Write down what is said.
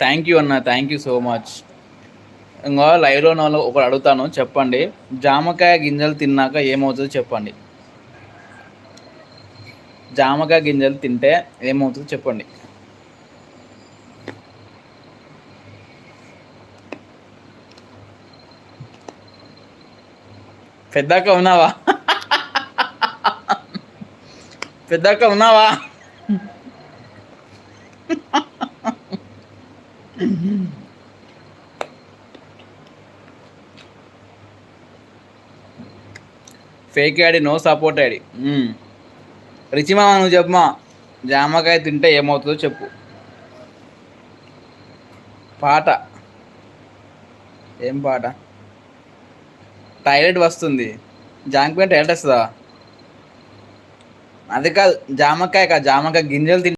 Thank you అన్న, thank you so much. ఇంకా లైవ్లో ఉన్న ఒకటి అడుగుతాను, చెప్పండి. జామకాయ గింజలు తిన్నాక ఏమవుతుందో చెప్పండి. జామకాయ గింజలు తింటే ఏమవుతుందో చెప్పండి. పెద్దక్క ఉన్నావా? పెద్దక్క ఉన్నావా? Fake ID, no support ID. రిచిమా నువ్వు చెప్పమా, జామకాయ తింటే ఏమవుతుందో చెప్పు. పాట ఏం పాట? టాయిలెట్ వస్తుంది. జామకాయ టాయిలెట్ వస్తుందా? అది కాదు, జామకాయ గింజలు